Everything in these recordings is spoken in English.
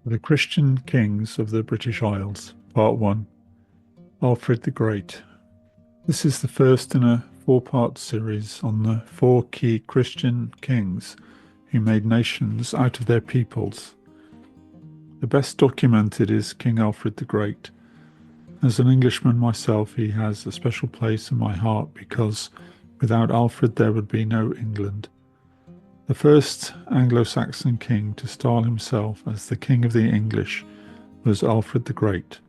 The Christian Kings of the British Isles, Part 1, Alfred the Great. This is the first in a four-part series on the four key Christian kings who made nations out of their peoples. The best documented is King Alfred the Great. As an Englishman myself, he has a special place in my heart because without Alfred there would be no England. The first Anglo-Saxon king to style himself as the King of the English was Alfred the Great.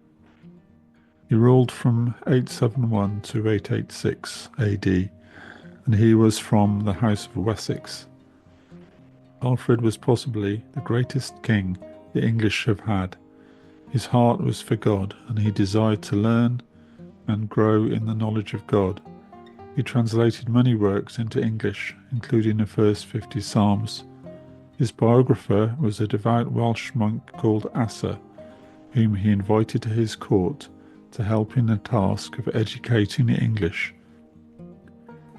He ruled from 871 to 886 AD, and he was from the House of Wessex. Alfred was possibly the greatest king the English have had. His heart was for God, and he desired to learn and grow in the knowledge of God. He translated many works into English, including the first 50 Psalms. His biographer was a devout Welsh monk called Asa, whom he invited to his court to help in the task of educating the English.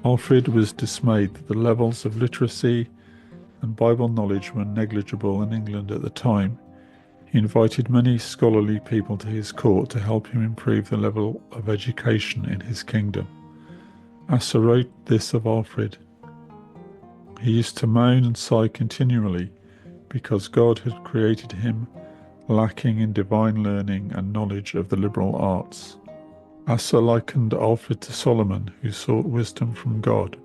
Alfred was dismayed that the levels of literacy and Bible knowledge were negligible in England at the time. He invited many scholarly people to his court to help him improve the level of education in his kingdom. Asa wrote this of Alfred: "He used to moan and sigh continually because God had created him lacking in divine learning and knowledge of the liberal arts." Asa likened Alfred to Solomon, who sought wisdom from God.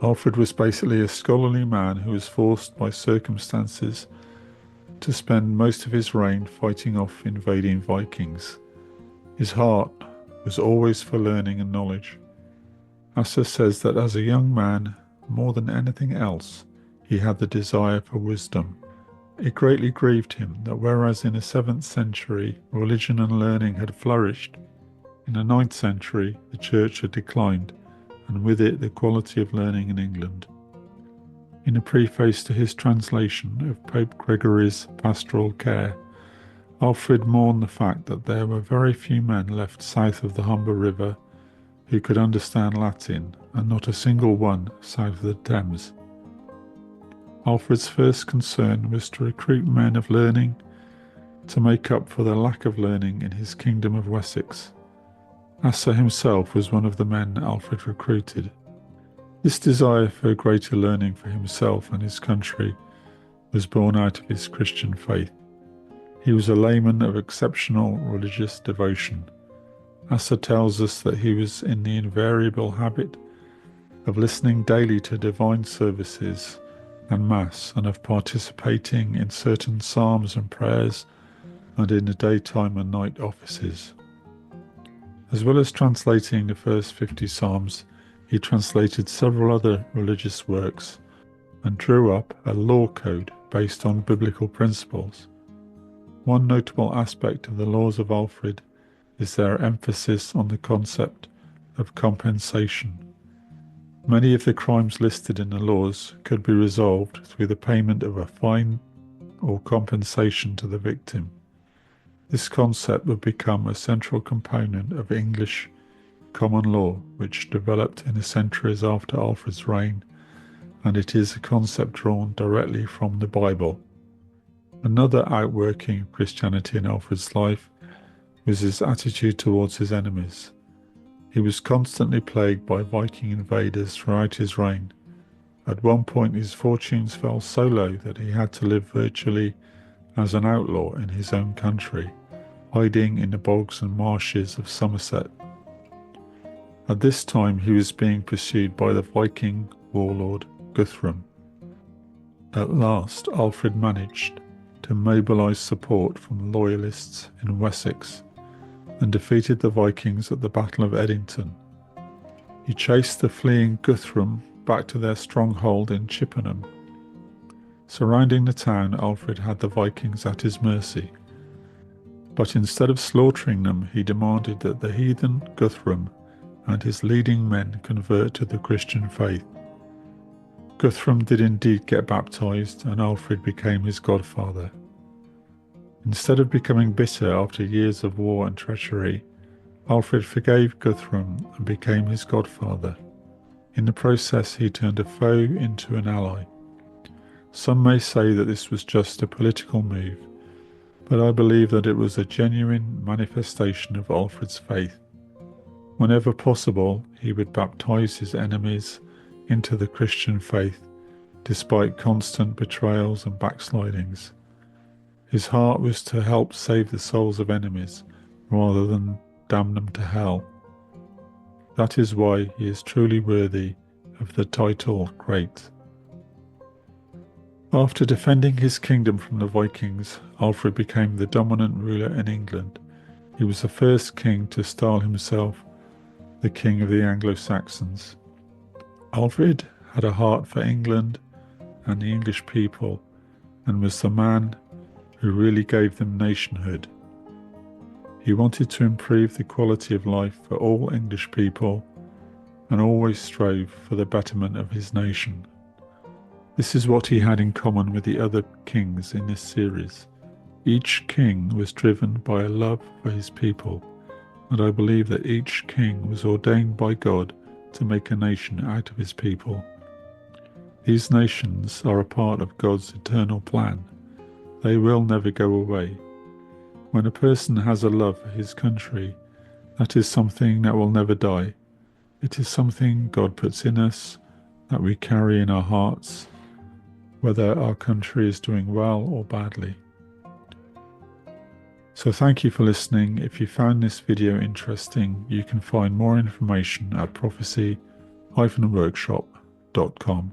Alfred was basically a scholarly man who was forced by circumstances to spend most of his reign fighting off invading Vikings. His heart was always for learning and knowledge. Asa says that as a young man, more than anything else, he had the desire for wisdom. It greatly grieved him that whereas in the 7th century religion and learning had flourished, in the 9th century the church had declined, and with it the quality of learning in England. In a preface to his translation of Pope Gregory's Pastoral Care, Alfred mourned the fact that there were very few men left south of the Humber River who could understand Latin, and not a single one south of the Thames. Alfred's first concern was to recruit men of learning to make up for the lack of learning in his kingdom of Wessex. Asa himself was one of the men Alfred recruited. This desire for greater learning for himself and his country was born out of his Christian faith. He was a layman of exceptional religious devotion. Asa tells us that he was in the invariable habit of listening daily to divine services and Mass, and of participating in certain psalms and prayers and in the daytime and night offices. As well as translating the first 50 Psalms, he translated several other religious works and drew up a law code based on biblical principles. One notable aspect of the laws of Alfred is their emphasis on the concept of compensation. Many of the crimes listed in the laws could be resolved through the payment of a fine or compensation to the victim. This concept would become a central component of English common law, which developed in the centuries after Alfred's reign, and it is a concept drawn directly from the Bible. Another outworking of Christianity in Alfred's life was his attitude towards his enemies. He was constantly plagued by Viking invaders throughout his reign. At one point his fortunes fell so low that he had to live virtually as an outlaw in his own country, hiding in the bogs and marshes of Somerset. At this time he was being pursued by the Viking warlord Guthrum. At last Alfred managed to mobilize support from loyalists in Wessex and defeated the Vikings at the Battle of Edington. He chased the fleeing Guthrum back to their stronghold in Chippenham. Surrounding the town, Alfred had the Vikings at his mercy. But instead of slaughtering them, he demanded that the heathen Guthrum and his leading men convert to the Christian faith. Guthrum did indeed get baptized, and Alfred became his godfather. Instead of becoming bitter after years of war and treachery, Alfred forgave Guthrum and became his godfather. In the process, he turned a foe into an ally. Some may say that this was just a political move, but I believe that it was a genuine manifestation of Alfred's faith. Whenever possible, he would baptize his enemies into the Christian faith, despite constant betrayals and backslidings. His heart was to help save the souls of enemies, rather than damn them to hell. That is why he is truly worthy of the title Great. After defending his kingdom from the Vikings, Alfred became the dominant ruler in England. He was the first king to style himself the king of the Anglo-Saxons. Alfred had a heart for England and the English people, and was the man who really gave them nationhood. He wanted to improve the quality of life for all English people and always strove for the betterment of his nation. This is what he had in common with the other kings in this series. Each king was driven by a love for his people, and I believe that each king was ordained by God to make a nation out of his people. These nations are a part of God's eternal plan. They will never go away. When a person has a love for his country, that is something that will never die. It is something God puts in us, that we carry in our hearts, whether our country is doing well or badly. So thank you for listening. If you found this video interesting, you can find more information at prophecy-workshop.com.